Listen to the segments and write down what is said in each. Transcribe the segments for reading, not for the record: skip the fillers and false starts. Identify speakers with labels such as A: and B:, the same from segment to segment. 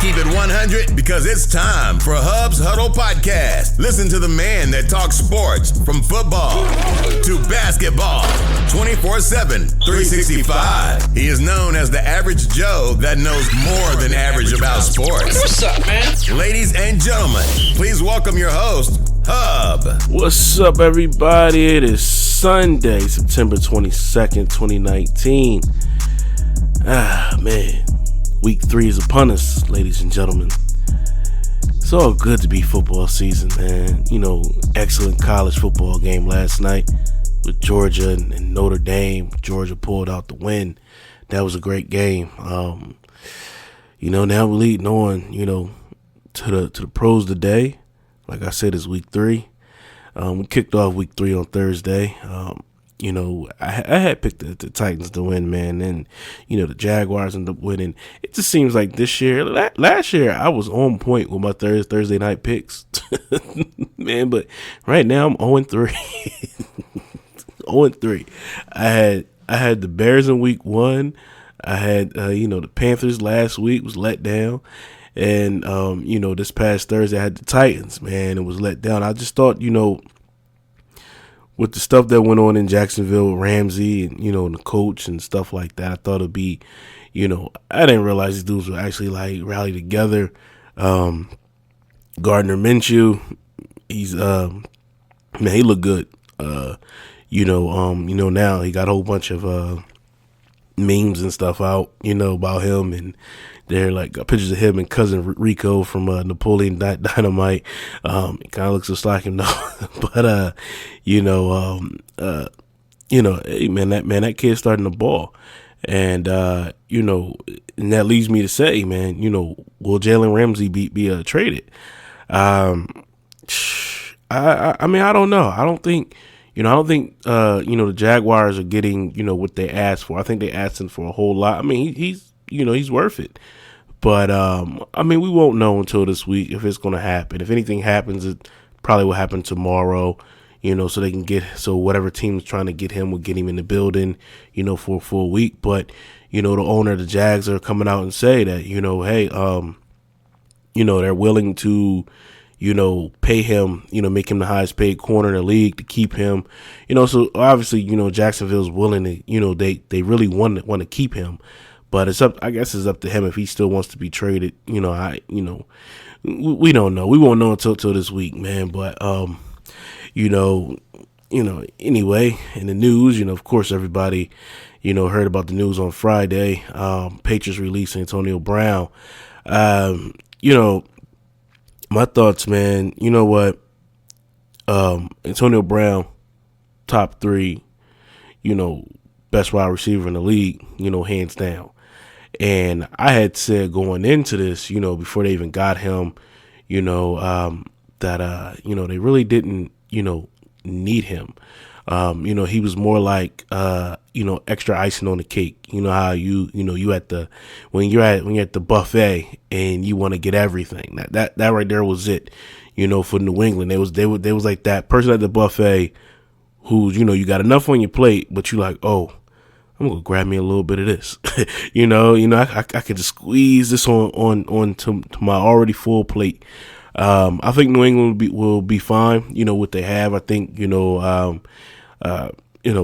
A: keep it 100 because it's time for Hub's Huddle Podcast. Listen to the man that talks sports from football to basketball 24/7, 365. He is known as the average Joe that knows more than average about sports.
B: What's up, man?
A: Ladies and gentlemen, please welcome your host, Hub.
C: What's up, everybody? It is Sunday, September 22nd, 2019. Man. Week 3 is upon us, ladies and gentlemen. It's all good to be football season, man. You know, excellent college football game last night with Georgia and Notre Dame. Georgia pulled out the win. That was a great game. Now we're leading on, to the pros today. Like I said, it's week 3. We kicked off week 3 on Thursday. I had picked the Titans to win, man, and, the Jaguars ended up winning. It just seems like this year, last year, I was on point with my Thursday night picks, man, but right now I'm 0-3. 0-3. I had the Bears in week 1. I had, the Panthers last week was let down. And, this past Thursday I had the Titans, man, it was let down. I just thought, with the stuff that went on in Jacksonville, Ramsey and, and the coach and stuff like that, I thought it'd be, I didn't realize these dudes would actually rally together. Gardner Minshew, he's, man, he looked good. Now he got a whole bunch of, memes and stuff out, about him, and they're like pictures of him and cousin Rico from Napoleon Dynamite. It kind of looks just like him though, but hey, man, that kid's starting to ball, and and that leads me to say, man, will Jalen Ramsey be traded? I mean, I don't know. I don't think the Jaguars are getting, what they asked for. I think they asked him for a whole lot. I mean, he's worth it. But, we won't know until this week if it's going to happen. If anything happens, it probably will happen tomorrow, so whatever team's trying to get him will get him in the building, for a full week. But, the owner of the Jags are coming out and say that, hey, they're willing to, pay him, make him the highest paid corner in the league to keep him, so obviously, Jacksonville's willing to, they really want to keep him, but it's up to him if he still wants to be traded. We don't know. We won't know until this week, man. But, anyway, in the news, of course, everybody, heard about the news on Friday, Patriots releasing Antonio Brown, my thoughts, man, you know what? Antonio Brown, top 3, best wide receiver in the league, hands down. And I had said going into this, before they even got him, that, they really didn't, need him. He was more like, extra icing on the cake. You know how you when you're at the buffet and you want to get everything. That right there was it. For New England, they was like that person at the buffet who's, you got enough on your plate, but you like, oh, I'm gonna grab me a little bit of this. I could just squeeze this on to my already full plate. I think New England will be fine. What they have. I think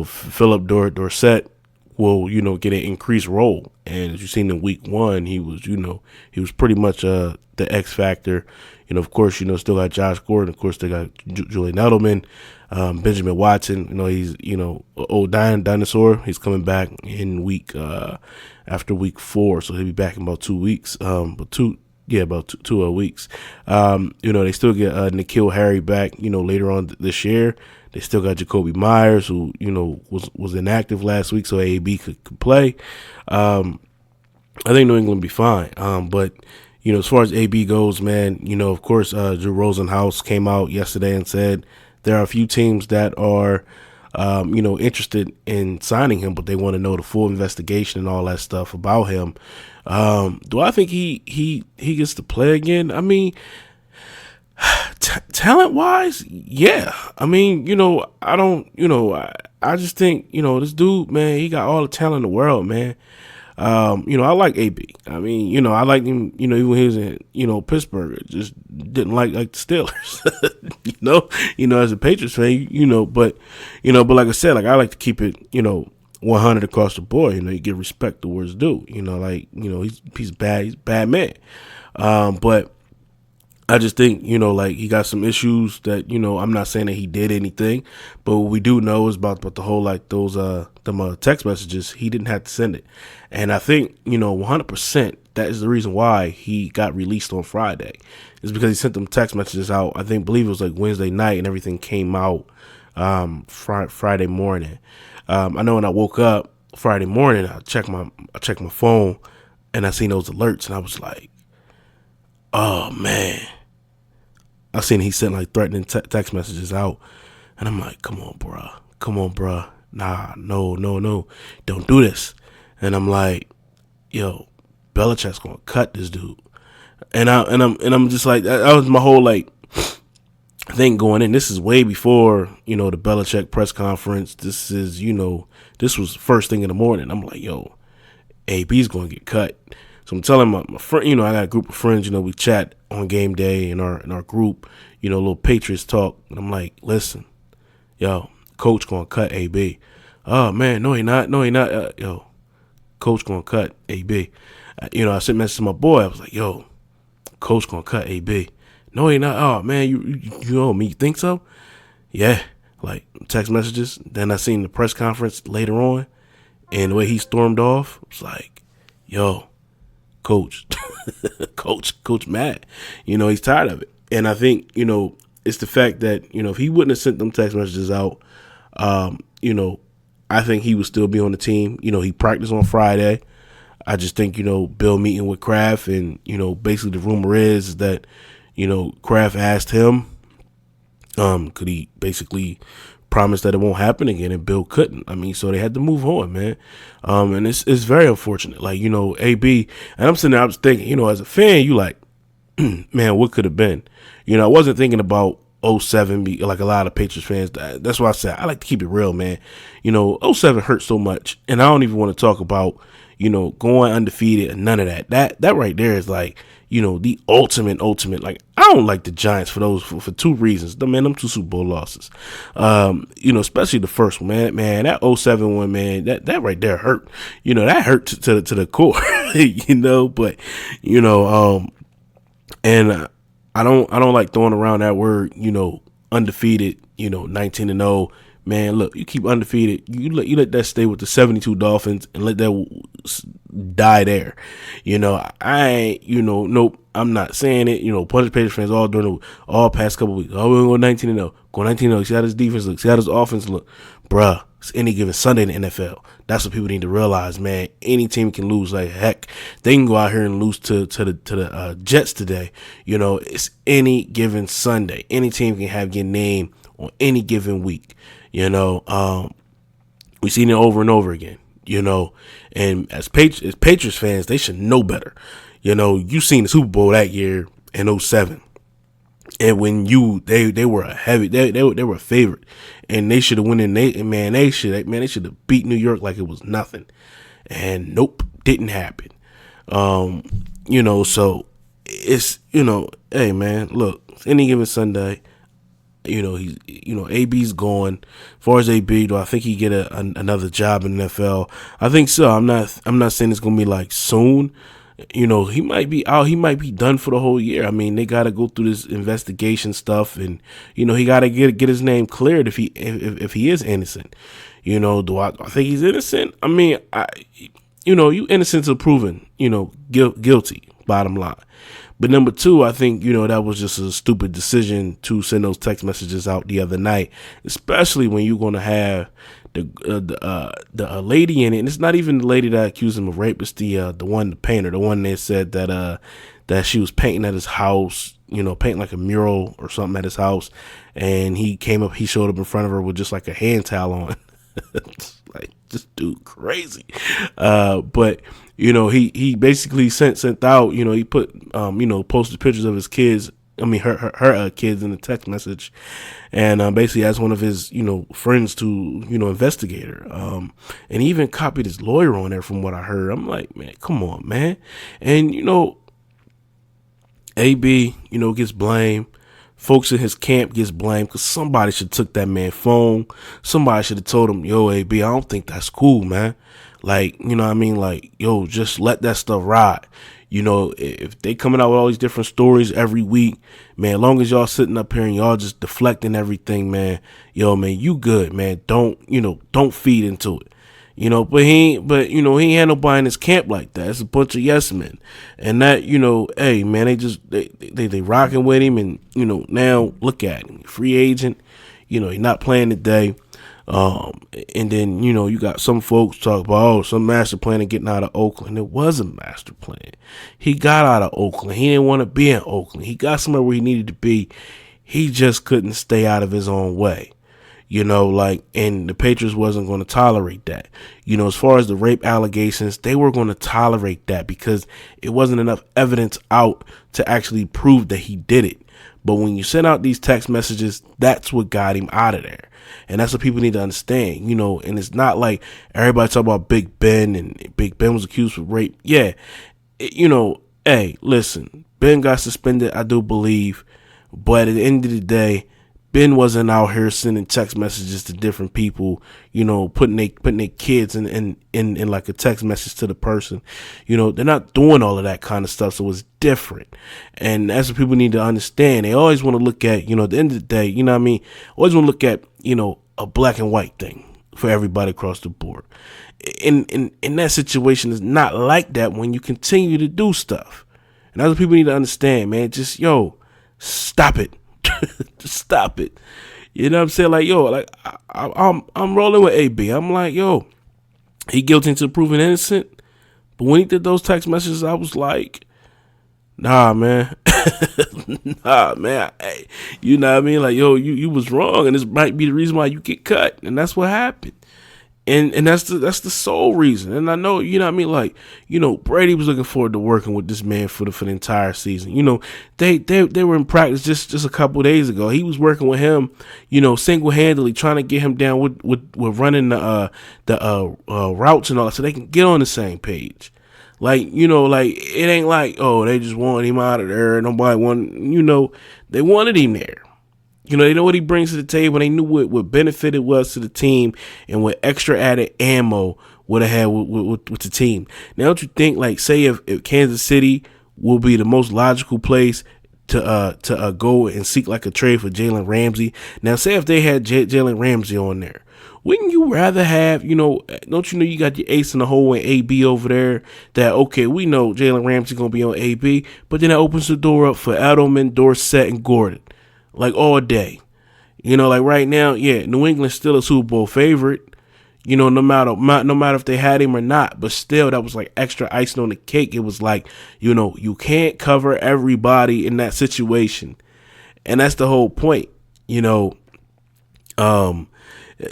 C: Philip Dorsett will, get an increased role. And as you've seen in week 1, he was pretty much the X factor. Of course, still got Josh Gordon. Of course, they got Julian Edelman, Benjamin Watson. He's, old dinosaur. He's coming back in after week 4. So he'll be back in about 2 weeks. About 2 weeks. They still get N'Keal Harry back, later on this year. They still got Jacoby Myers, who, was inactive last week, so AB could play. I think New England will be fine. But, as far as AB goes, man, of course, Drew Rosenhaus came out yesterday and said there are a few teams that are, interested in signing him, but they want to know the full investigation and all that stuff about him. Do I think he gets to play again? I mean, talent wise, yeah. I mean, I just think, this dude, man, he got all the talent in the world, man. I like AB. I mean, I liked him, even when he was in, Pittsburgh. Just didn't like the Steelers, as a Patriots fan, but like I said, like I like to keep it, 100 across the board. You give respect to where it's due. He's bad. He's a bad man. But I just think, like he got some issues that, I'm not saying that he did anything, but what we do know is about the whole, like those, them text messages, he didn't have to send it. And I think, 100% that is the reason why he got released on Friday, is because he sent them text messages out. Believe it was like Wednesday night and everything came out, Friday morning. I know when I woke up Friday morning, I checked my phone and I seen those alerts and I was like, oh man. I seen he sent like threatening text messages out, and I'm like, come on, bruh. Nah, no, don't do this. And I'm like, yo, Belichick's gonna cut this dude. And I'm just like, that was my whole like thing going in. This is way before, the Belichick press conference. This is, this was first thing in the morning. I'm like, yo, AB's gonna get cut. So I'm telling my friend, I got a group of friends, we chat on game day in our group, a little Patriots talk. And I'm like, listen, yo, coach gonna cut AB. Oh man, no he not. Yo, coach gonna cut AB. I sent a message to my boy. I was like, yo, coach gonna cut AB. No he not. Oh man, you know me, you think so? Yeah, like text messages. Then I seen the press conference later on, and the way he stormed off, I was like, yo, coach mad. He's tired of it. And I think, it's the fact that, if he wouldn't have sent them text messages out, I think he would still be on the team. He practiced on Friday. I just think, Bill meeting with Kraft and, basically the rumor is that, Kraft asked him, could he basically promise that it won't happen again, and Bill couldn't. I mean, so they had to move on, man. And it's very unfortunate. Like, AB, and I'm sitting there, I was thinking, as a fan, you like, man, what could have been? I wasn't thinking about 07 like a lot of Patriots fans. That's why I said I like to keep it real, man. 07 hurt so much, and I don't even want to talk about, going undefeated and none of that. That right there is like, the ultimate. Like, I don't like the Giants for those for two reasons. Them two Super Bowl losses. Especially the first one, man. That 07 one, man, that right there hurt. That hurt to the core. But and I don't like throwing around that word, undefeated, 19-0. Man, look, you keep undefeated. You let that stay with the 72 Dolphins and let that die there. I ain't, nope. I'm not saying it. Bunch of Patriots fans all past couple weeks. Oh, we're going 19-0. Go 19-0. See how this defense look. See how this offense look. Bruh, it's any given Sunday in the NFL. That's what people need to realize, man. Any team can lose like heck. They can go out here and lose to the Jets today. It's any given Sunday. Any team can have your name on any given week. We've seen it over and over again. And as Patriots fans, they should know better. You seen the Super Bowl that year in 07. And when they were a heavy, they were a favorite, and they should have won. They should have beat New York like it was nothing. And nope, didn't happen. So it's hey man, look, any given Sunday, he's AB's gone. As far as AB, do I think he get another job in the NFL? I think so. I'm not saying it's gonna be like soon. He might be out. He might be done for the whole year. I mean, they got to go through this investigation stuff, and he got to get his name cleared if he is innocent. Do I think he's innocent? I mean, you innocent until proven, guilty. Bottom line. But number two, I think, that was just a stupid decision to send those text messages out the other night, especially when you're going to have the lady in it. And it's not even the lady that accused him of rape. It's the painter, the one that said that she was painting at his house, painting like a mural or something at his house. And he showed up in front of her with just like a hand towel on. It's like, this dude crazy. But he basically sent out, he put, posted pictures of his kids her kids in the text message, and basically asked one of his friends to investigate her. And he even copied his lawyer on there, from what I heard. I'm like, man, come on, man. And AB gets blamed. Folks in his camp gets blamed because somebody should have took that man's phone. Somebody should have told him, yo, AB, I don't think that's cool, man. Like, you know what I mean? Like, yo, just let that stuff ride. If they coming out with all these different stories every week, man, as long as y'all sitting up here and y'all just deflecting everything, man, yo, man, you good, man. Don't feed into it. But he ain't had nobody in his camp like that. It's a bunch of yes men. And that, hey, man, they rocking with him. And, now look at him. Free agent, he's not playing today. And then, you got some folks talk about, some master plan of getting out of Oakland. It was a master plan. He got out of Oakland. He didn't want to be in Oakland. He got somewhere where he needed to be. He just couldn't stay out of his own way. And the Patriots wasn't going to tolerate that. As far as the rape allegations, they were going to tolerate that because it wasn't enough evidence out to actually prove that he did it. But when you send out these text messages, that's what got him out of there. And that's what people need to understand, and it's not like everybody talk about Big Ben and Big Ben was accused of rape. Yeah. Hey, listen, Ben got suspended, I do believe. But at the end of the day, Ben wasn't out here sending text messages to different people, putting their kids in like a text message to the person. They're not doing all of that kind of stuff, so it's different. And that's what people need to understand. They always want to look at, at the end of the day, always want to look at, a black and white thing for everybody across the board. In that situation, is not like that when you continue to do stuff. And that's what people need to understand, man. Just, stop it. Just stop it. You know what I'm saying? Like, like I'm rolling with AB. I'm like, he guilty until proven innocent. But when he did those text messages, I was like, nah, man. Nah, man. Hey, you know what I mean? Like, you was wrong, and this might be the reason why you get cut. And that's what happened. And that's the sole reason. And I know, you know what I mean? Like, Brady was looking forward to working with this man for the entire season. They were in practice just a couple of days ago. He was working with him, single-handedly trying to get him down with running the routes and all that so they can get on the same page. Like, like it ain't like, they just wanted him out of there. Nobody wanted, they wanted him there. They know what he brings to the table. They knew what benefit it was to the team and what extra added ammo would have had with the team. Now, don't you think, like, say if Kansas City will be the most logical place to go and seek like a trade for Jalen Ramsey. Now, say if they had Jalen Ramsey on there, wouldn't you rather have, don't you got your ace in the hole and AB over there that, okay, we know Jalen Ramsey going to be on AB, but then it opens the door up for Edelman, Dorsett, and Gordon. Like all day, like right now, yeah, New England's still a Super Bowl favorite, no matter if they had him or not, but still that was like extra icing on the cake. It was like, you can't cover everybody in that situation. And that's the whole point,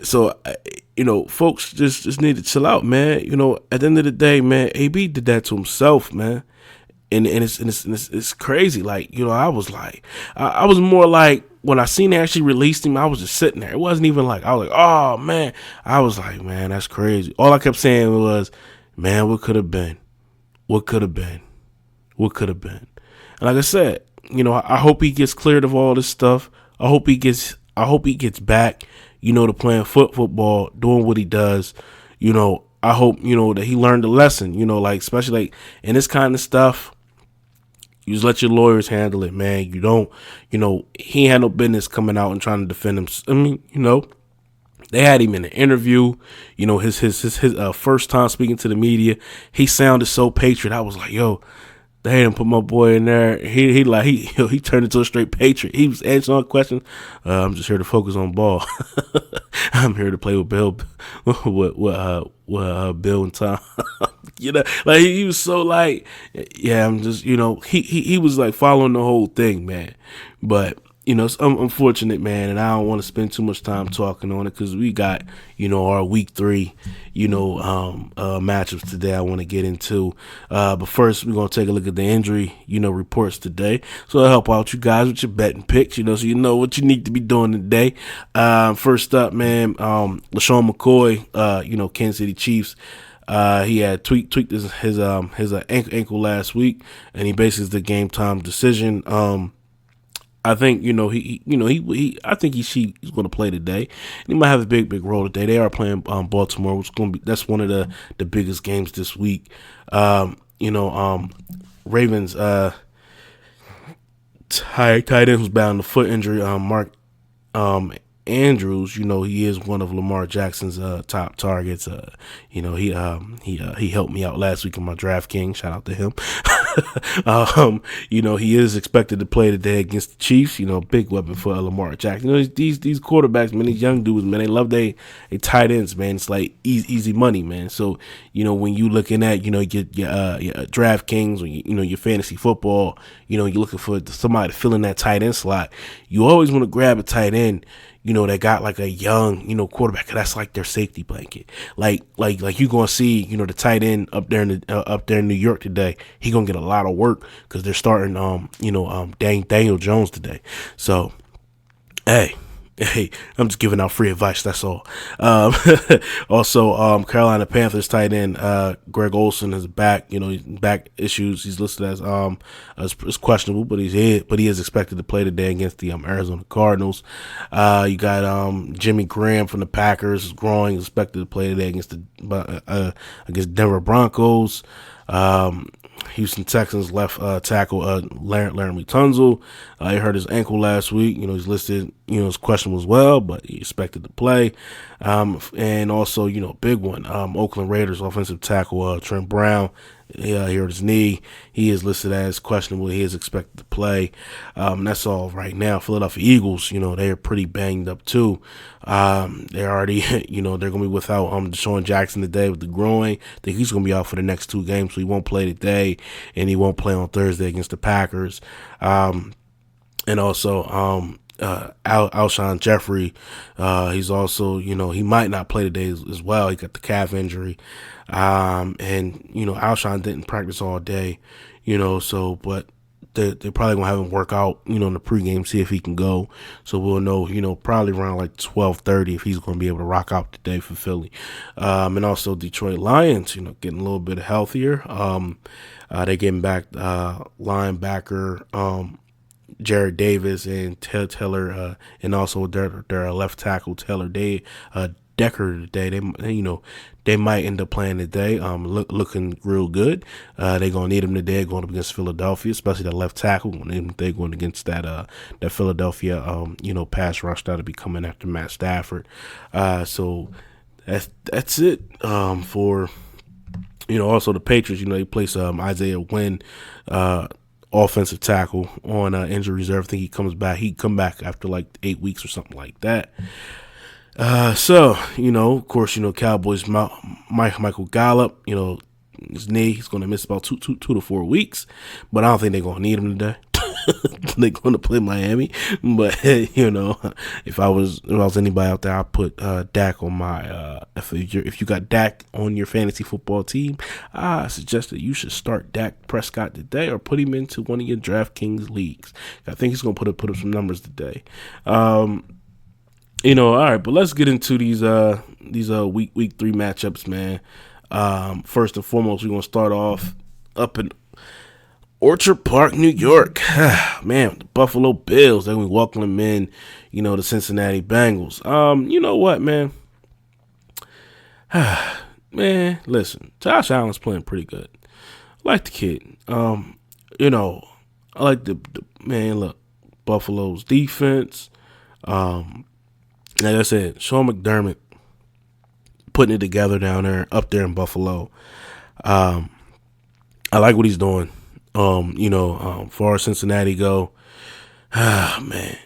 C: so, folks just need to chill out, man. At the end of the day, man, AB did that to himself, man. And it's crazy. Like, I was like, I was more like, when I seen they actually released him, I was just sitting there. It wasn't even like, I was like, oh, man. I was like, man, that's crazy. All I kept saying was, man, what could have been? What could have been? What could have been? And like I said, I hope he gets cleared of all this stuff. I hope he gets back, to playing football, doing what he does. I hope, that he learned a lesson, like, especially like in this kind of stuff. You just let your lawyers handle it, man. You don't, he had no business coming out and trying to defend him. I mean, they had him in an interview, his first time speaking to the media. He sounded so patriot. I was like, they didn't put my boy in there. He turned into a straight patriot. He was answering all questions. I'm just here to focus on ball. I'm here to play with Bill, with Bill and Tom. Like he was so like, yeah, I'm just, he was like following the whole thing, man. But It's unfortunate, man, and I don't want to spend too much time talking on it because we got, our week 3, matchups today I want to get into. But first, we're going to take a look at the injury, reports today. So I'll help out you guys with your betting picks, so you know what you need to be doing today. First up, man, LaShawn McCoy, Kansas City Chiefs. He had tweaked his ankle last week, and he bases the game time decision. I think I think he's going to play today. And he might have a big role today. They are playing Baltimore, which is going to be that's one of the biggest games this week. Ravens tight end who's battling the foot injury. Mark Andrews, he is one of Lamar Jackson's top targets. He helped me out last week in my DraftKings. Shout out to him. He is expected to play today against the Chiefs. Big weapon for Lamar Jackson. These quarterbacks, man, these young dudes, man, they love they tight ends, man. It's like easy money, man. So when you looking at your DraftKings or your fantasy football, you're looking for somebody to fill in that tight end slot. You always want to grab a tight end, that got like a young, quarterback. That's like their safety blanket. Like you're going to see, the tight end up there in New York today. He going to get a lot of work because they're starting, Daniel Jones today. So, Hey, I'm just giving out free advice. That's all. Also, Carolina Panthers tight end Greg Olsen is back. He's back issues. He's listed as questionable, but he is expected to play today against the Arizona Cardinals. You got Jimmy Graham from the Packers is growing, expected to play today against Denver Broncos. Houston Texans left tackle Laramie Tunzel. He hurt his ankle last week. He's listed, as questionable as well, but he expected to play. And also, big one, Oakland Raiders offensive tackle Trent Brown. He hurt his knee. He is listed as questionable. He is expected to play. That's all right now. Philadelphia Eagles, they're pretty banged up too. They're already, they're going to be without Deshaun Jackson today with the groin. I think he's going to be out for the next 2 games, so he won't play today, and he won't play on Thursday against the Packers. And also, Alshon Jeffrey, he's also, he might not play today as well. He got the calf injury. And, Alshon didn't practice all day, but they're probably going to have him work out, in the pregame, see if he can go. So we'll know, probably around like 12:30 if he's going to be able to rock out today for Philly. And also Detroit Lions, getting a little bit healthier. They getting back linebacker Jared Davis and Taylor, and also their left tackle Taylor Decker today. They might end up playing today. Looking real good. They're gonna need him today going up against Philadelphia, especially that left tackle. They're going against that Philadelphia pass rush that'll be coming after Matt Stafford. So that's it for also the Patriots. They place Isaiah Wynn, offensive tackle on injury reserve. I think he comes back. He come back after like 8 weeks or something like that. So, of course, Cowboys, Michael Gallup, his knee, he's going to miss about two to 4 weeks, but I don't think they're going to need him today. They're going to play Miami, but if I was anybody out there, I'd put Dak on my. If you got Dak on your fantasy football team, I suggest that you should start Dak Prescott today or put him into one of your DraftKings leagues. I think he's going to put up some numbers today. All right, but let's get into these week 3 matchups, man. First and foremost, we're gonna start off up in Orchard Park, New York. Man, the Buffalo Bills, they're gonna be welcoming in, the Cincinnati Bengals. You know what, man? Man, listen, Josh Allen's playing pretty good. I like the kid. I like the man. Look, Buffalo's defense. Like I said, Sean McDermott putting it together up there in Buffalo. I like what he's doing. Far as Cincinnati go, man,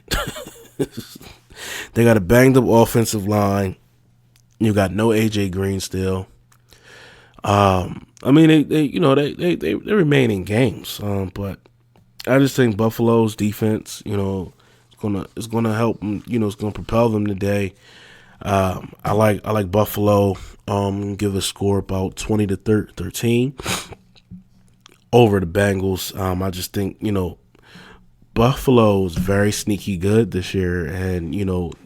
C: they got a banged up offensive line. You got no AJ Green still. They remain in games. But I just think Buffalo's defense, gonna help them. It's gonna propel them today. I like Buffalo. Give a score about 20-13 over the Bengals. I just think Buffalo is very sneaky good this year, and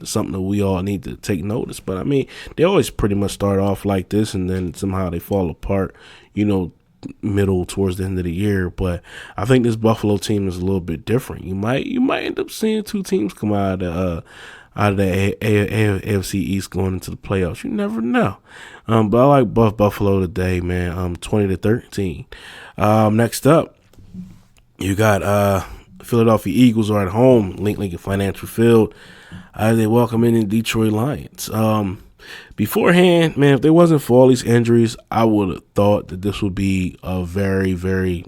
C: something that we all need to take notice. But I mean, they always pretty much start off like this, and then somehow they fall apart. Middle towards the end of the year. But I think this Buffalo team is a little bit different. You might end up seeing two teams come out of the AFC East going into the playoffs. You never know. But I like Buffalo today, man. 20-13. Next up, you got Philadelphia Eagles are at home, Lincoln Financial Field. They welcome in the Detroit Lions. Beforehand, man, if there wasn't for all these injuries, I would have thought that this would be a very, very,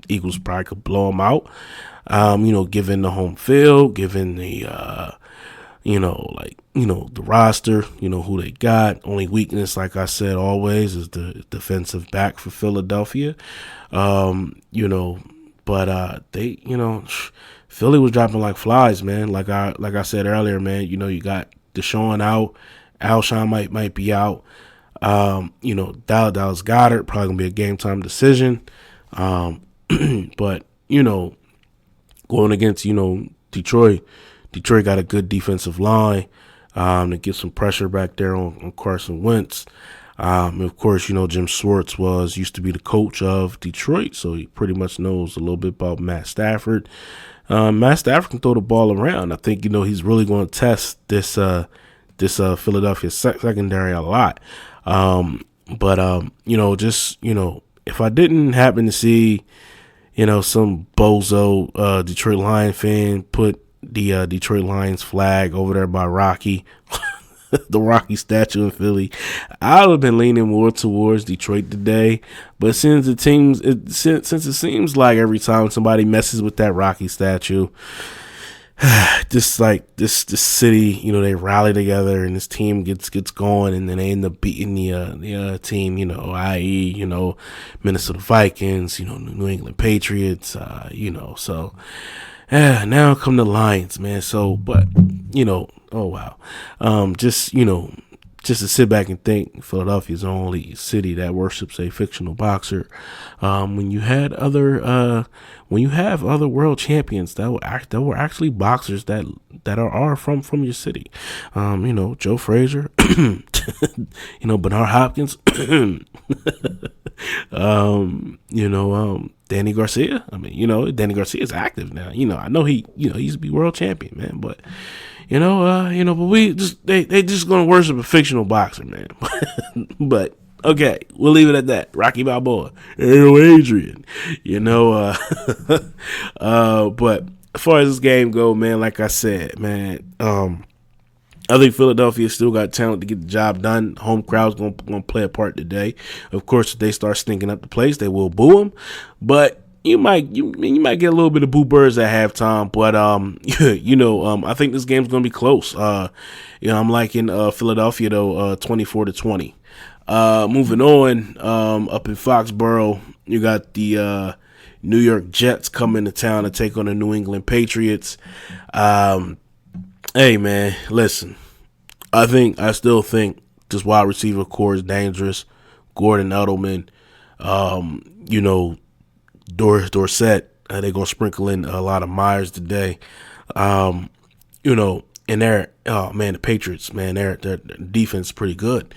C: Eagles probably could blow them out. Given the home field, given the, the roster, who they got. Only weakness, like I said, always is the defensive back for Philadelphia. But they, Philly was dropping like flies, man. Like I said earlier, man, you got Deshaun out. Alshon might be out. Dallas Goedert probably gonna be a game time decision. But going against Detroit got a good defensive line to get some pressure back there on Carson Wentz. Of course, Jim Schwartz used to be the coach of Detroit, so he pretty much knows a little bit about Matt Stafford. Matt Stafford can throw the ball around. I think he's really going to test this Philadelphia secondary a lot. If I didn't happen to see, some bozo Detroit Lion fan put the Detroit Lions flag over there by Rocky, the Rocky statue in Philly, I would have been leaning more towards Detroit today. But since it seems like every time somebody messes with that Rocky statue, just like this city, they rally together and this team gets going, and then they end up beating the team, i.e., Minnesota Vikings, New England Patriots, So now come the Lions, man. So, but oh wow, just to sit back and think, Philadelphia's the only city that worships a fictional boxer. When you have other world champions that were actually boxers that are from your city, Joe Frazier, Bernard Hopkins, Danny Garcia. I mean, Danny Garcia is active now. I know he used to be world champion, man, but. But we they just gonna worship a fictional boxer, man. But okay, we'll leave it at that. Rocky Balboa, Adrian, But as far as this game go, man, like I said, man, I think Philadelphia still got talent to get the job done. Home crowd's gonna play a part today. Of course, if they start stinking up the place, they will boo them, but. You might get a little bit of boo birds at halftime, but I think this game's gonna be close. I'm liking Philadelphia though, 24-20. Moving on, up in Foxborough, you got the New York Jets coming to town to take on the New England Patriots. Hey man, listen, I still think this wide receiver core is dangerous. Gordon Edelman, Dorsett, they're going to sprinkle in a lot of Myers today. And the Patriots, man, their defense is pretty good.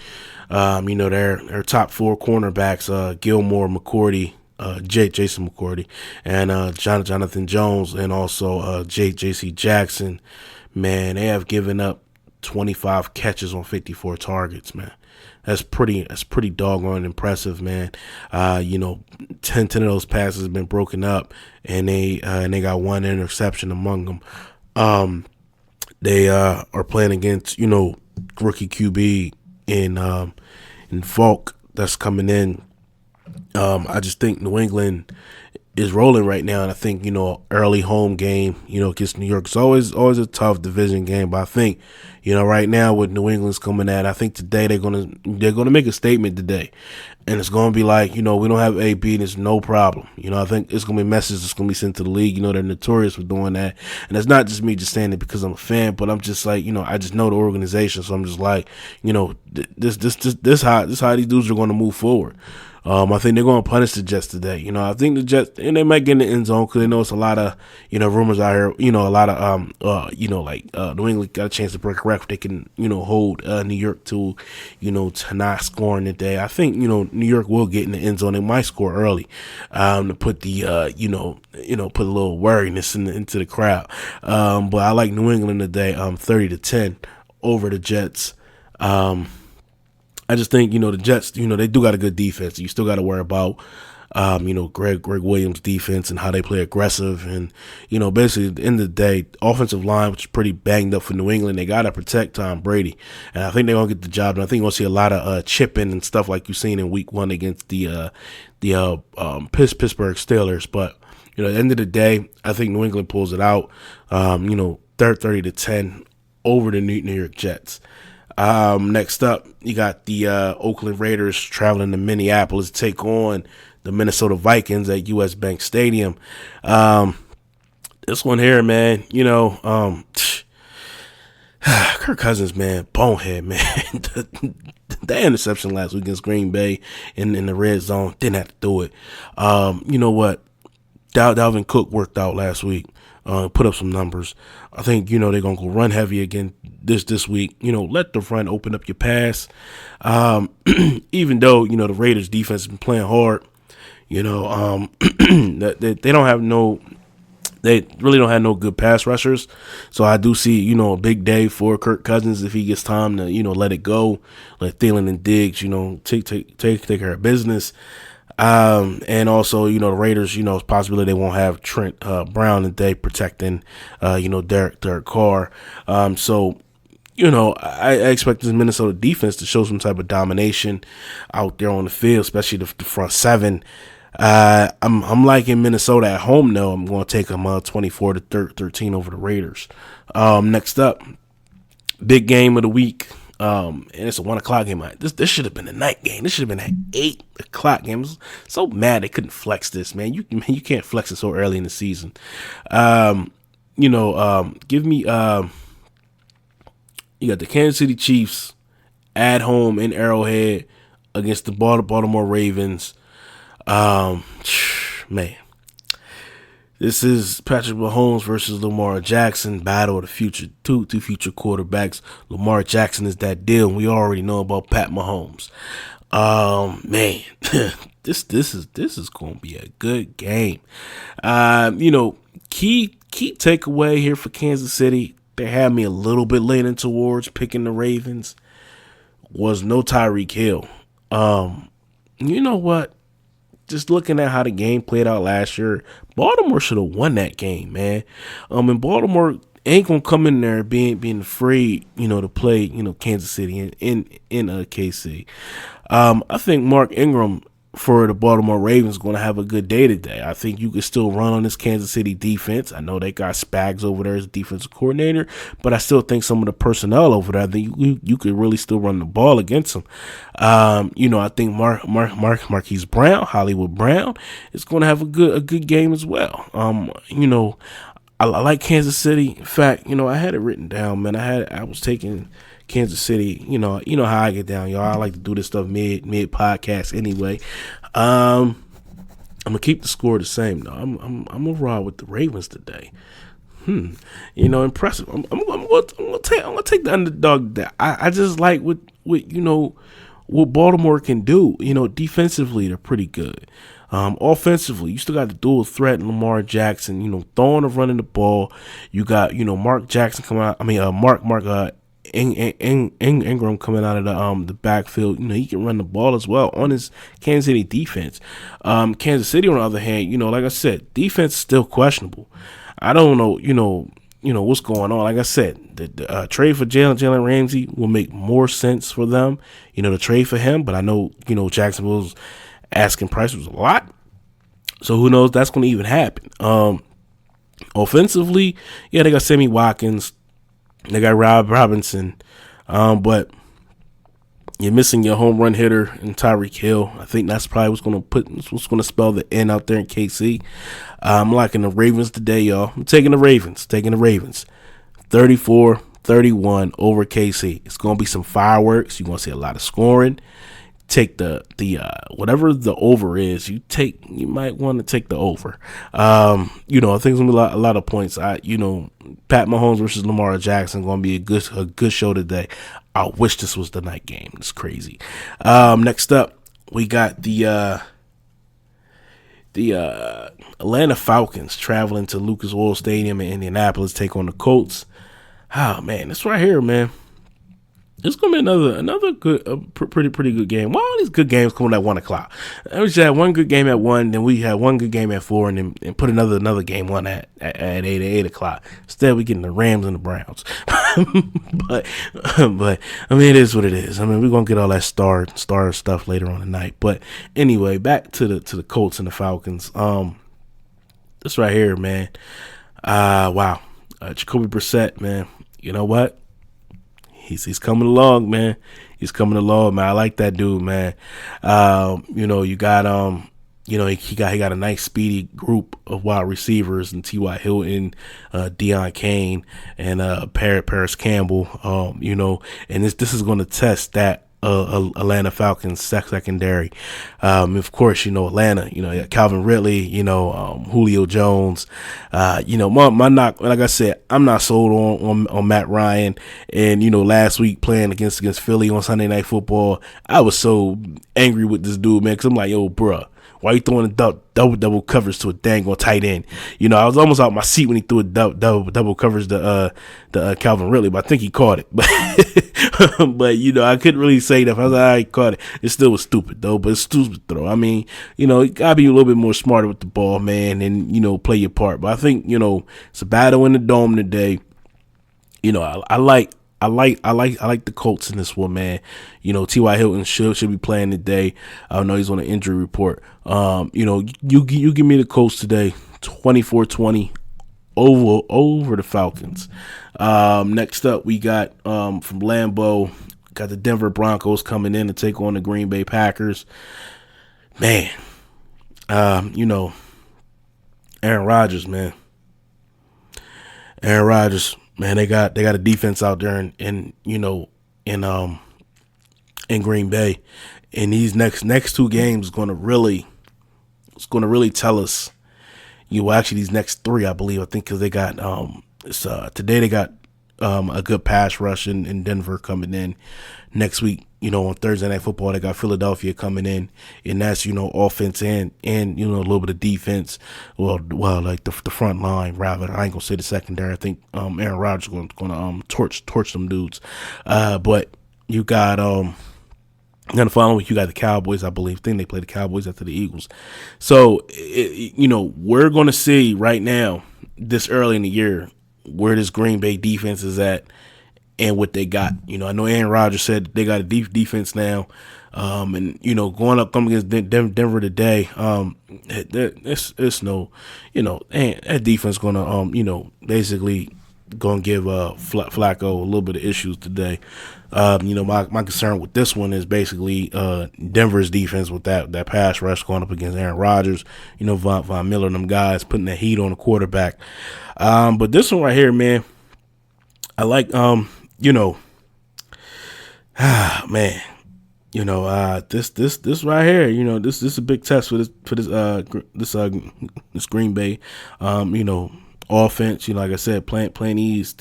C: Their top four cornerbacks, Gilmore, McCourty, Jason McCourty, and Jonathan Jones, and also J.C. Jackson, man, they have given up 25 catches on 54 targets, man. That's pretty doggone impressive, man. 10 of those passes have been broken up, and they got one interception among them. They are playing against rookie QB in Falk that's coming in. I just think New England is rolling right now, and I think early home game against New York is always a tough division game. But I think right now with New England's coming at, I think today they're gonna make a statement today, and it's gonna be like we don't have AB, and it's no problem. I think it's gonna be a message that's gonna be sent to the league. They're notorious for doing that, and it's not just me just saying it because I'm a fan, but I'm just like I just know the organization, so I'm just like this how these dudes are gonna move forward. I think they're going to punish the Jets today. I think the Jets, and they might get in the end zone because they know it's a lot of, rumors out here. A lot of, New England got a chance to break a record. They can, hold New York to, to not scoring today. I think, New York will get in the end zone. They might score early, to put the, put a little worriness into the crowd. But I like New England today, 30-10 over the Jets. I just think, the Jets, they do got a good defense. You still got to worry about, Greg Williams' defense and how they play aggressive. And, basically, at the end of the day, offensive line, which is pretty banged up for New England, they got to protect Tom Brady. And I think they're going to get the job. And I think you're going to see a lot of chipping and stuff like you've seen in week 1 against the Pittsburgh Steelers. But, at the end of the day, I think New England pulls it out, 30-10 over the New York Jets. Next up, you got the Oakland Raiders traveling to Minneapolis to take on the Minnesota Vikings at U.S. Bank Stadium. This one here, man, Kirk Cousins, man, bonehead, man. That interception last week against Green Bay in the red zone, didn't have to do it. You know what? Dalvin Cook worked out last week. Put up some numbers. I think, they're going to go run heavy again this week. Let the run open up your pass. Even though, the Raiders defense has been playing hard, they really don't have no good pass rushers. So I do see, a big day for Kirk Cousins if he gets time to, let it go. Let Thielen and Diggs, take care of business. And also, the Raiders, it's a possibility they won't have Trent Brown today protecting, Derek Carr. So, I expect this Minnesota defense to show some type of domination out there on the field, especially the front seven. I'm liking Minnesota at home, though. I'm going to take them 24-13 over the Raiders. Next up, big game of the week. And it's a 1:00 game. This should have been a night game. This should have been an 8:00 game. I'm so mad they couldn't flex this, man. You can't flex it so early in the season. Give me you got the Kansas City Chiefs at home in Arrowhead against the Baltimore Ravens. Man. This is Patrick Mahomes versus Lamar Jackson, battle of the future, two future quarterbacks. Lamar Jackson is that deal, and we already know about Pat Mahomes. Man, this is going to be a good game. Key takeaway here for Kansas City, they had me a little bit leaning towards picking the Ravens, was no Tyreek Hill. You know what? Just looking at how the game played out last year, Baltimore should have won that game, man. And Baltimore ain't gonna come in there being afraid, to play, Kansas City in KC. I think Mark Ingram for the Baltimore Ravens is going to have a good day today. I think you can still run on this Kansas City defense. I know they got Spags over there as defensive coordinator, but I still think some of the personnel over there, I think you could really still run the ball against them. I think Marquise Brown, Hollywood Brown, is going to have a good game as well. I like Kansas City. In fact, I had it written down, man. I was taking Kansas City, you know how I get down, y'all. I like to do this stuff mid podcast anyway. I'm gonna keep the score the same though. I'm gonna ride with the Ravens today. Impressive. I'm gonna take the underdog there. I just like what Baltimore can do. Defensively they're pretty good. Offensively, you still got the dual threat in Lamar Jackson. Throwing and running the ball. You got Mark Jackson coming out. Mark Ingram coming out of the backfield. He can run the ball as well on his Kansas City defense. Kansas City, on the other hand, like I said, defense is still questionable. I don't know, what's going on. Like I said, the trade for Jalen Ramsey will make more sense for them, the trade for him. But I know, Jacksonville's asking price was a lot. So who knows that's going to even happen. Offensively, yeah, they got Sammy Watkins, they got Rob Robinson, but you're missing your home run hitter in Tyreek Hill. I think that's probably what's going to spell the N out there in KC. I'm liking the Ravens today, y'all. I'm taking the Ravens. 34-31 over KC. It's going to be some fireworks. You're going to see a lot of scoring. Take the whatever the over is, you might want to take the over. I think it's gonna be a lot of points. Pat Mahomes versus Lamar Jackson gonna be a good show today. I wish this was the night game. It's crazy. Next up, we got the Atlanta Falcons traveling to Lucas Oil Stadium in Indianapolis, take on the Colts. Oh man, this right here, man. It's gonna be another good, pretty good game. Why all these good games coming at 1:00? We just had one good game at 1, then we had one good game at 4, and put another game on at 8 o'clock. Instead, we getting the Rams and the Browns. but I mean, it is what it is. I mean, we're gonna get all that star stuff later on tonight. But anyway, back to the Colts and the Falcons. This right here, man. Wow, Jacoby Brissett, man. You know what? He's coming along, man. He's coming along, man. I like that dude, man. You got he got a nice speedy group of wide receivers and T.Y. Hilton, Deion Kane, and Paris Campbell. And this is going to test that Atlanta Falcons secondary. Of course, Atlanta, you got Calvin Ridley, Julio Jones. My knock, like I said, I'm not sold on Matt Ryan. And, last week playing against Philly on Sunday Night Football, I was so angry with this dude, man, because I'm like, yo, bruh. Why you throwing a double coverage to a dang on tight end? I was almost out my seat when he threw a double coverage to Calvin Ridley, but I think he caught it. But I couldn't really say that. I was like, he caught it. It still was stupid though, but it's stupid throw. I mean, you gotta be a little bit more smarter with the ball, man, and play your part. But I think it's a battle in the dome today. I like the Colts in this one, man. T.Y. Hilton should be playing today. I know he's on an injury report. You give me the Colts today, 24-20 over the Falcons. Next up, we got from Lambeau, got the Denver Broncos coming in to take on the Green Bay Packers. Man, Aaron Rodgers, man. Aaron Rodgers. Man, they got a defense out there in Green Bay, and these next two games is going to really tell us. Actually, these next three, I believe, because they got today they got a good pass rush in Denver coming in. Next week, on Thursday Night Football, they got Philadelphia coming in, and that's offense and a little bit of defense. Well, like the front line rather. I ain't gonna say the secondary. I think Aaron Rodgers gonna torch them dudes. But you got then the following week you got the Cowboys. I believe. I think they play the Cowboys after the Eagles. So we're gonna see right now this early in the year where this Green Bay defense is at. And what they got, I know Aaron Rodgers said they got a deep defense now, and going up coming against Denver today, it's no, that defense gonna basically gonna give Flacco a little bit of issues today. My concern with this one is basically Denver's defense with that pass rush going up against Aaron Rodgers, Von Miller and them guys putting that heat on the quarterback. But this one right here, man, I like man, this right here, this is a big test for this Green Bay, offense. Like I said, playing these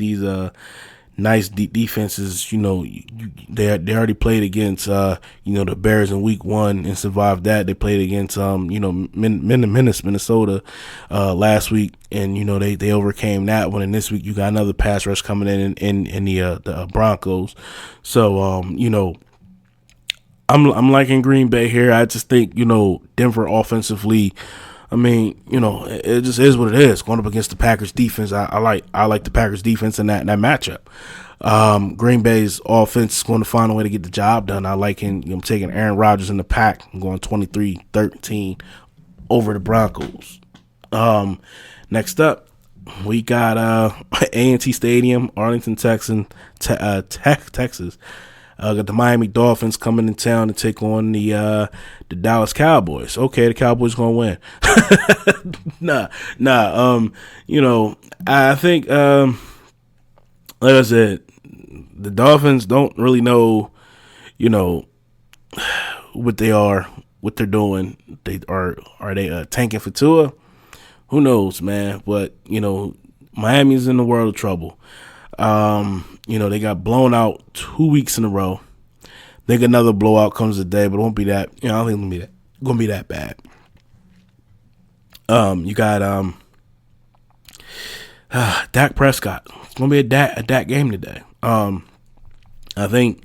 C: nice defenses. They already played against the Bears in Week 1 and survived that. They played against Minnesota last week, and they overcame that one. And this week you got another pass rush coming in the Broncos. So I'm liking Green Bay here. I just think Denver offensively. I mean, it just is what it is. Going up against the Packers defense, I like the Packers defense in that matchup. Green Bay's offense is going to find a way to get the job done. I like him taking Aaron Rodgers in the pack. I'm going 23-13 over the Broncos. Next up, we got A&T Stadium, Arlington, Texas. Got the Miami Dolphins coming in town to take on the Dallas Cowboys. Okay, the Cowboys gonna win. Nah. I think like I said, the Dolphins don't really know, what they're doing. Are they tanking for Tua? Who knows, man? But Miami's in the world of trouble. They got blown out 2 weeks in a row. Think another blowout comes today, but it won't be that. I don't think it's gonna be that bad. You got Dak Prescott. It's gonna be a Dak game today. I think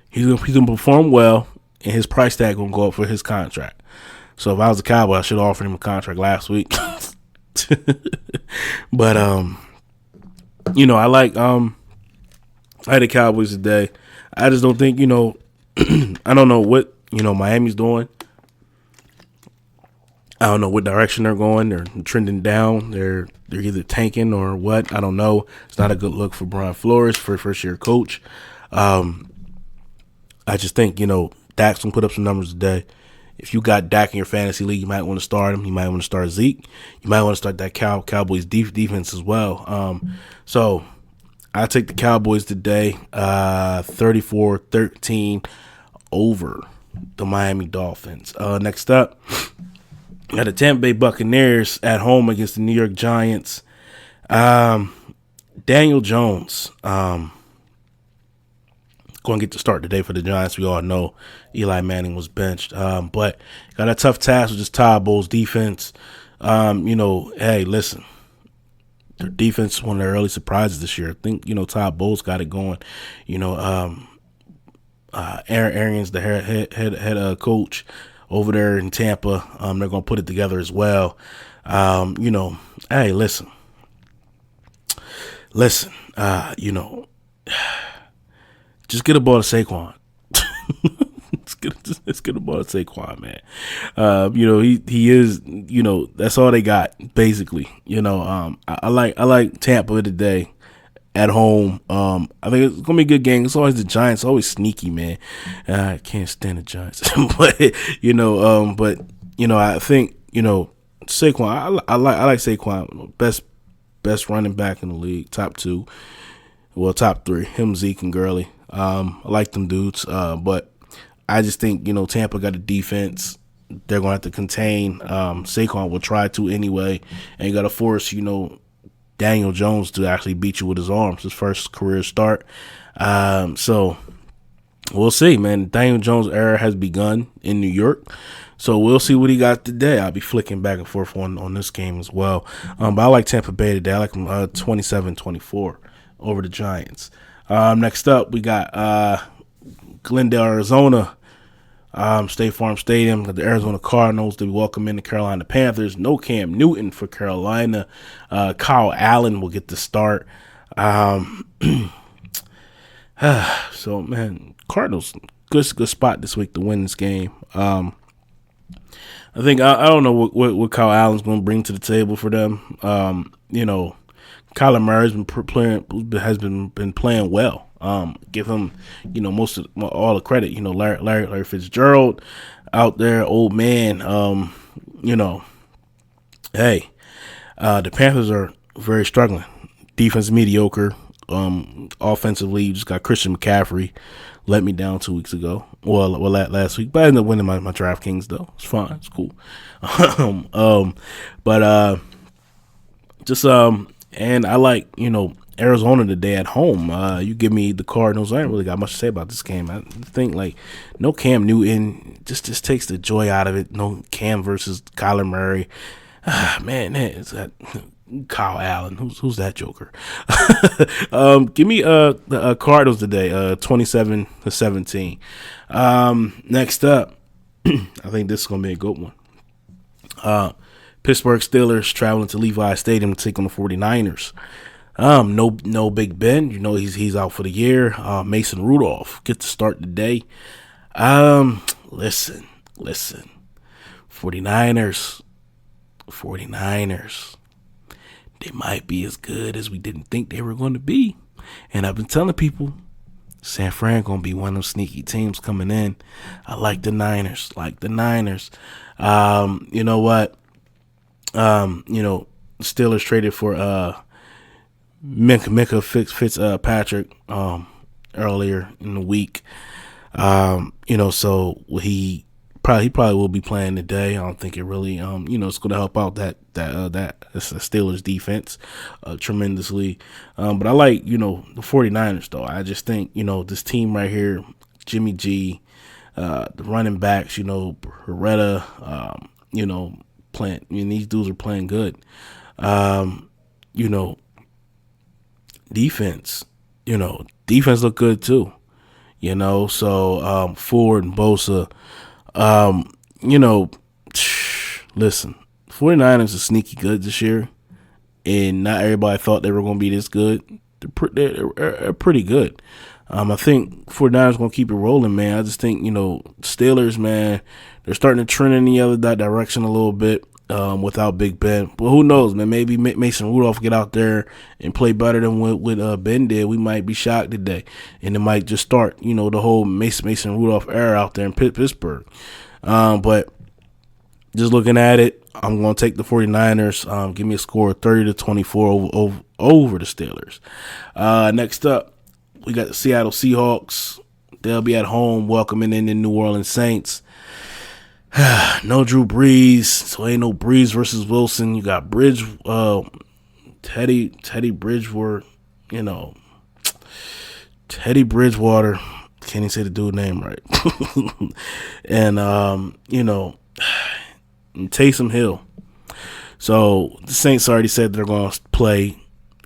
C: he's gonna perform well, and his price tag gonna go up for his contract. So if I was a Cowboy, I should have offered him a contract last week. But I like the Cowboys today. I just don't think I don't know what Miami's doing. I don't know what direction they're going. They're trending down. They're either tanking or what. I don't know. It's not a good look for Brian Flores, for first year coach. I just think Dak's gonna put up some numbers today. If you got Dak in your fantasy league, you might want to start him. You might want to start Zeke. You might want to start that Cowboys defense as well. So I take the Cowboys today, 34-13 over the Miami Dolphins. Next up, we got the Tampa Bay Buccaneers at home against the New York Giants. Daniel Jones going to get the start today for the Giants. We all know Eli Manning was benched. But got a tough task with just Todd Bowles' defense. Hey, listen. Their defense is one of their early surprises this year. I think, Todd Bowles got it going. Aaron Arians, the head coach over there in Tampa, they're going to put it together as well. Hey, listen, just get a ball to Saquon. Let's get a ball to Saquon, man. He is, that's all they got, basically. I like Tampa today at home. I think it's gonna be a good game. It's always the Giants, always sneaky, man. I can't stand the Giants, but I think Saquon. I like Saquon, best running back in the league, top 2, top 3. Him, Zeke, and Gurley. I like them dudes, but I just think Tampa got a defense. They're gonna have to contain. Saquon will try to anyway, and you got to force Daniel Jones to actually beat you with his arms. His first career start. So we'll see, man. Daniel Jones' era has begun in New York. So we'll see what he got today. I'll be flicking back and forth on this game as well. But I like Tampa Bay today. I like them 27-24 over the Giants. Next up, we got Glendale, Arizona, State Farm Stadium. Got the Arizona Cardinals to welcome in the Carolina Panthers. No Cam Newton for Carolina. Kyle Allen will get the start. So, man, Cardinals, good spot this week to win this game. I think I don't know what Kyle Allen's going to bring to the table for them. Kyler Murray's been playing well. Give him, all the credit. Larry Fitzgerald out there, old man. Hey, the Panthers are very struggling. Defense mediocre. Offensively, you just got Christian McCaffrey. Let me down 2 weeks ago. Well, last week, but I ended up winning my DraftKings though. It's fine. It's cool. And I like Arizona today at home. You give me the Cardinals. I ain't really got much to say about this game. I think no Cam Newton just takes the joy out of it. No Cam versus Kyler Murray. Man, it's that Kyle Allen. Who's that joker? Give me the Cardinals today. 27-17. Next up, I think this is gonna be a good one. Pittsburgh Steelers traveling to Levi Stadium to take on the 49ers. No Big Ben. He's out for the year. Mason Rudolph get to start today. Listen. 49ers, 49ers, they might be as good as we didn't think they were going to be. And I've been telling people, San Fran going to be one of them sneaky teams coming in. I like the Niners. You know what? Steelers traded for Minka Fitzpatrick earlier in the week. So he probably will be playing today. I don't think it really it's going to help out that Steelers defense tremendously. But I like the 49ers though. I just think this team right here, Jimmy G, the running backs, Beretta, playing. These dudes are playing good. Defense look good too. So Ford and Bosa. Listen, 49ers are sneaky good this year, and not everybody thought they were going to be this good. They're pretty good. I think 49ers going to keep it rolling, man. I just think, Steelers, man, they're starting to trend in the other direction a little bit without Big Ben. But who knows, man? Maybe Mason Rudolph get out there and play better than what Ben did. We might be shocked today. And it might just start, the whole Mason Rudolph era out there in Pittsburgh. But just looking at it, I'm going to take the 49ers. Give me a score of 30-24 over the Steelers. Next up, we got the Seattle Seahawks. They'll be at home welcoming in the New Orleans Saints. No Drew Brees, so ain't no Brees versus Wilson. You got Teddy Bridgewater, Teddy Bridgewater. Can't even say the dude's name right. And and Taysom Hill. So the Saints already said they're going to play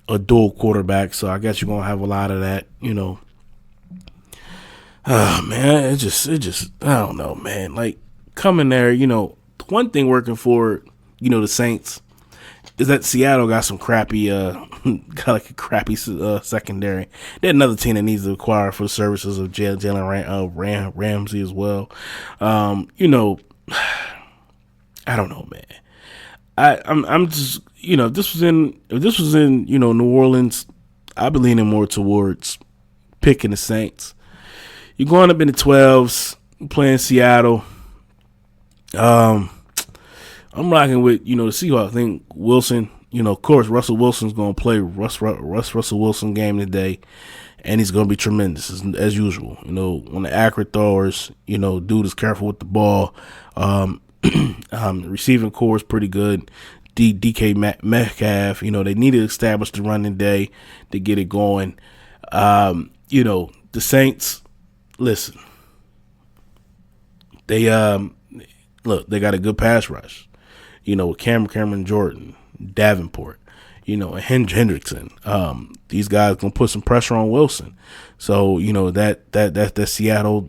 C: a dual quarterback, so I guess you're going to have a lot of that, man, it just I don't know, man. Like, coming there, one thing working for, the Saints is that Seattle got some crappy, secondary. They're another team that needs to acquire for the services of Jalen Ramsey as well. I don't know, man. I'm just, if this was in New Orleans, I'd be leaning more towards picking the Saints. You're going up in the 12s, playing Seattle. I'm rocking with, the Seahawks. I think Wilson, of course, Russell Wilson's going to play Russell Wilson game today, and he's going to be tremendous as usual. When the accurate throwers, dude is careful with the ball. Receiving core is pretty good. DK Metcalf, they need to establish the running day to get it going. The Saints, listen, they they got a good pass rush, with Cameron Jordan, Davenport, and Hendrickson. These guys gonna put some pressure on Wilson. So, that Seattle,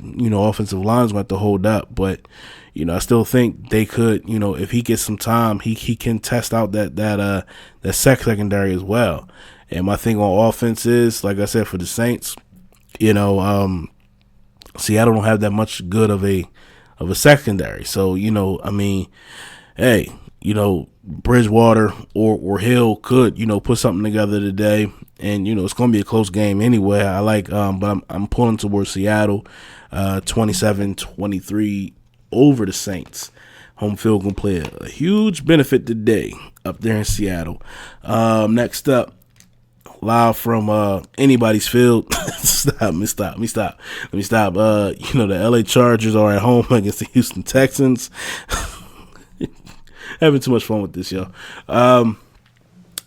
C: offensive line is going to have to hold up. But, I still think they could, if he gets some time, he can test out that secondary as well. And my thing on offense is, like I said, for the Saints, Seattle don't have that much good of a secondary. So, hey, Bridgewater or Hill could, put something together today. And, it's going to be a close game anyway. I like, but I'm pulling towards Seattle, 27-23 over the Saints. Home field going to play a huge benefit today up there in Seattle. Next up, live from anybody's field. Let me stop. The LA Chargers are at home against the Houston Texans. Having too much fun with this, yo.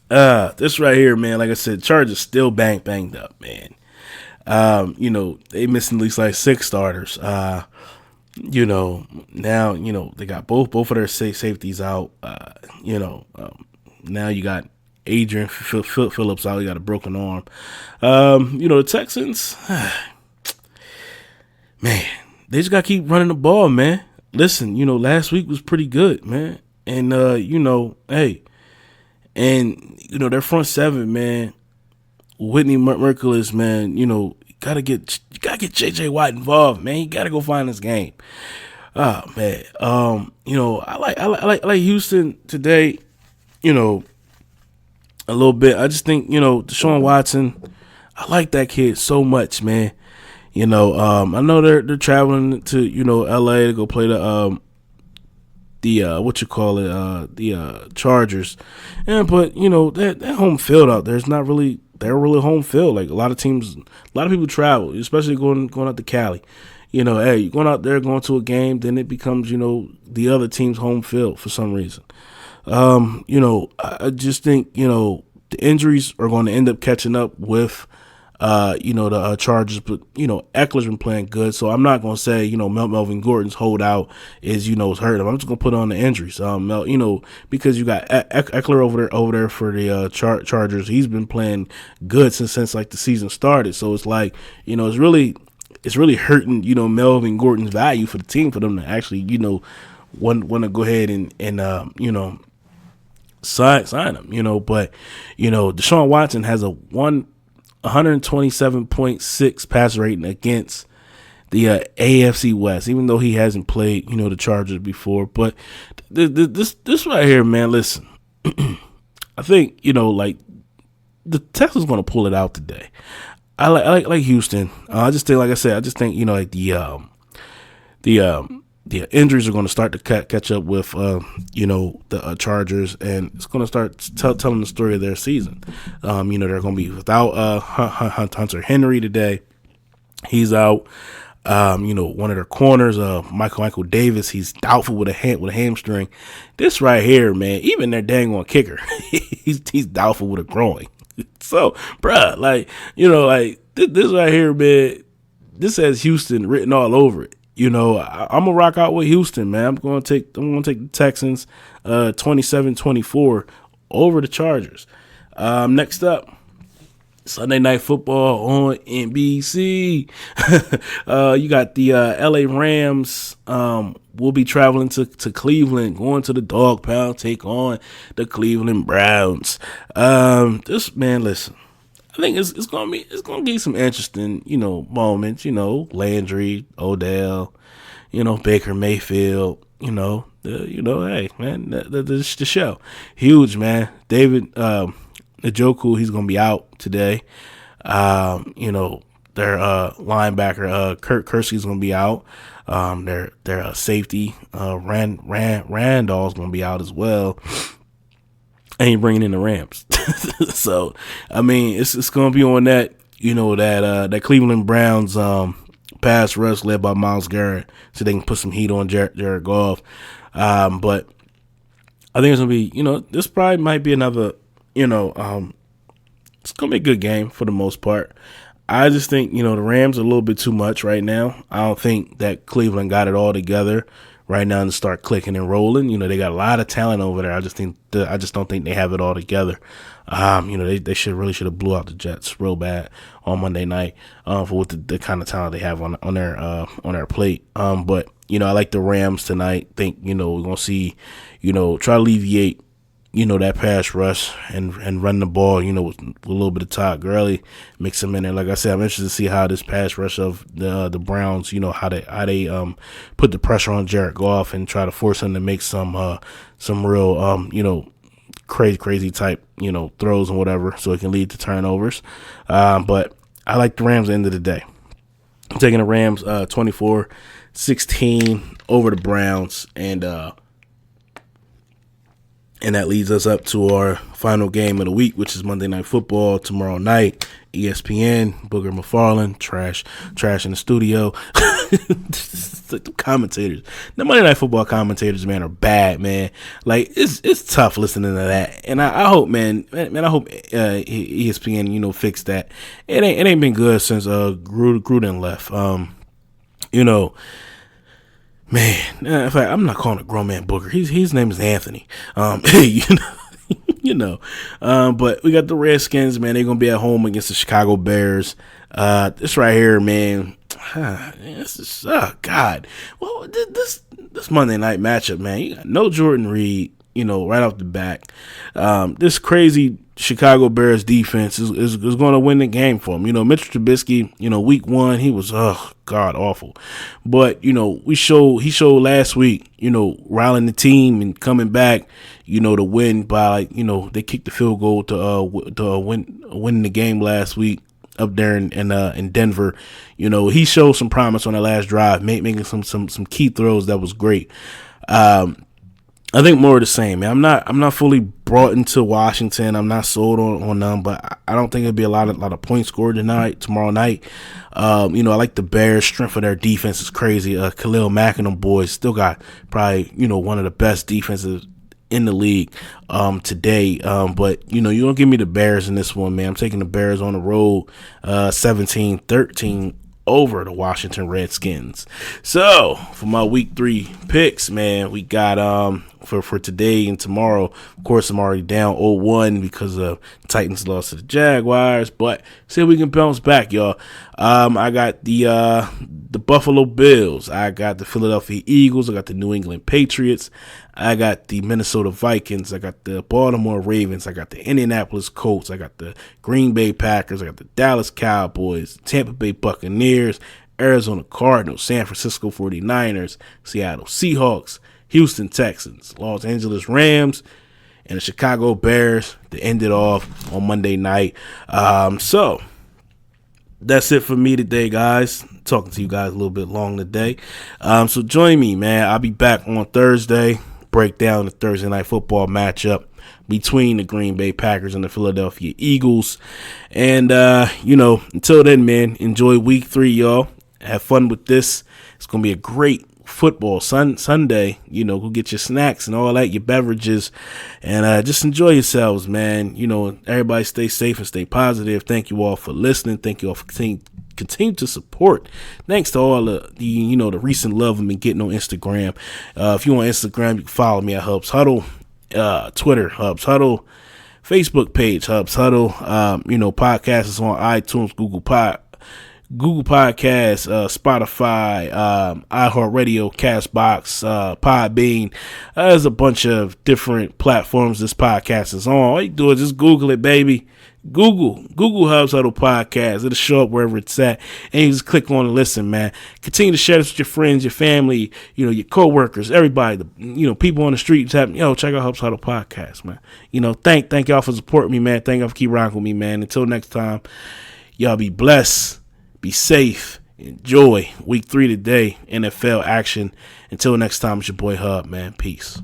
C: This right here, man, like I said, Chargers still banged up, man. They missing at least like 6 starters. Now, they got both of their safeties out. Now you got Adrian Phillips out. He got a broken arm. The Texans, man, they just got to keep running the ball, man. Listen, last week was pretty good, man. And, hey, and, their front seven, man, Whitney Merciless, man, you gotta get JJ Watt involved, man. You gotta go find this game. Oh man, I like Houston today. You know, a little bit. I just think Deshaun Watson. I like that kid so much, man. I know they're traveling to L.A. to go play the what you call it the Chargers, and but that home field out there is not really they're really home field. Like a lot of teams, a lot of people travel, especially going out to Cali. Hey, you're going out there, going to a game, then it becomes the other team's home field for some reason. I just think the injuries are going to end up catching up with the Chargers, but Eckler's been playing good, so I'm not gonna say Melvin Gordon's holdout is is hurt him. I'm just gonna put on the injuries. Because you got Eckler over there for the Chargers. He's been playing good since like the season started. So it's like it's really hurting Melvin Gordon's value for the team for them to actually want to go ahead and sign him. But Deshaun Watson has a 127.6 passer rating against the AFC West, even though he hasn't played, the Chargers before. But this right here, man, listen, I think, like the Texans going to pull it out today. I like Houston. I just think, like I said, like the injuries are going to start to catch up with, the Chargers, and it's going to start telling the story of their season. They're going to be without Hunter Henry today. He's out. One of their corners, Michael Davis, he's doubtful with a hamstring. This right here, man, even their dang on kicker, he's doubtful with a groin. So, bruh, this right here, man, this has Houston written all over it. I'm gonna rock out with Houston, man. I'm gonna take the Texans 27-24 over the Chargers. Next up, Sunday Night Football on NBC. You got the LA Rams. Will be traveling to Cleveland, going to the Dog Pound, take on the Cleveland Browns. Listen, I think it's gonna be some interesting, moments, Landry, Odell, Baker Mayfield, hey man, the show. Huge, man. David Njoku, he's gonna be out today. Their linebacker, Kurt Kersey's gonna be out. Their safety, Randall's gonna be out as well. And you're bringing in the Rams. So, I mean, it's going to be on that, that Cleveland Browns pass rush led by Myles Garrett so they can put some heat on Jared Goff. But I think it's going to be, this probably might be another, it's going to be a good game for the most part. I just think, the Rams are a little bit too much right now. I don't think that Cleveland got it all together right now to start clicking and rolling. They got a lot of talent over there. I just don't think they have it all together. They should have blew out the Jets real bad on Monday night for what the kind of talent they have on their plate. But I like the Rams tonight. Think we're gonna see try to alleviate that pass rush and run the ball, with a little bit of Todd Gurley, mix them in there. Like I said, I'm interested to see how this pass rush of the Browns, how they put the pressure on Jared Goff and try to force him to make some real, crazy type, throws and whatever, so it can lead to turnovers. But I like the Rams at the end of the day. I'm taking the Rams 24-16 over the Browns, and that leads us up to our final game of the week, which is Monday Night Football tomorrow night. ESPN, Booger McFarland, trash in the studio. Like the commentators, the Monday Night Football commentators, man, are bad, man. Like it's tough listening to that, and I hope, man, I hope ESPN, fix that. It ain't been good since Gruden left. Man, in fact, I'm not calling a grown man Booger. His name is Anthony. But we got the Redskins, man. They're gonna be at home against the Chicago Bears. This right here, man. This is God. Well, this Monday night matchup, man. You got no Jordan Reed, right off the back. This crazy Chicago Bears defense is going to win the game for him. Mitchell Trubisky, week 1, he was, god awful. But, he showed last week, rallying the team and coming back, to win by, they kicked the field goal to win the game last week up there in Denver. He showed some promise on the last drive, making some key throws that was great. I think more of the same, man. I'm not fully brought into Washington. I'm not sold on them, but I don't think it'll be a lot of points scored tomorrow night. I like the Bears. Strength of their defense is crazy. Khalil Mack and them boys still got probably, one of the best defenses in the league today. But you don't give me the Bears in this one, man. I'm taking the Bears on the road 17-13 over the Washington Redskins. So for my week 3 picks, man, we got for today and tomorrow. Of course, I'm already down 0-1 because of Titans lost to the Jaguars, but see if we can bounce back, y'all. I got the Buffalo Bills. I got the Philadelphia Eagles. I got the New England Patriots. I got the Minnesota Vikings. I got the Baltimore Ravens. I got the Indianapolis Colts. I got the Green Bay Packers. I got the Dallas Cowboys, Tampa Bay Buccaneers, Arizona Cardinals, San Francisco 49ers, Seattle Seahawks, Houston Texans, Los Angeles Rams, and the Chicago Bears to end it off on Monday night. So that's it for me today, guys. Talking to you guys a little bit long today. So join me, man. I'll be back on Thursday. Break down the Thursday night football matchup between the Green Bay Packers and the Philadelphia Eagles. And, until then, man, enjoy week 3, y'all. Have fun with this. It's going to be a great football Sunday. Go get your snacks and all that, your beverages, and just enjoy yourselves, man. Everybody stay safe and stay positive. Thank you all for listening. Thank you all for continue to support. Thanks to all the recent love I've been getting on Instagram. If you on Instagram, you can follow me at Hubs Huddle, Twitter Hubs Huddle, Facebook page Hubs Huddle. Podcast is on iTunes, Google Podcasts, Spotify, iHeartRadio, Castbox, Podbean. There's a bunch of different platforms this podcast is on. All you do is just Google it, baby. Google Hubs Huddle Podcast. It'll show up wherever it's at, and you just click on and listen, man. Continue to share this with your friends, your family, your coworkers, everybody. People on the street. Check out Hubs Huddle Podcast, man. Thank y'all for supporting me, man. Thank y'all for keep rocking with me, man. Until next time, y'all be blessed, be safe, enjoy week 3 today, NFL action. Until next time, it's your boy Hub, man. Peace.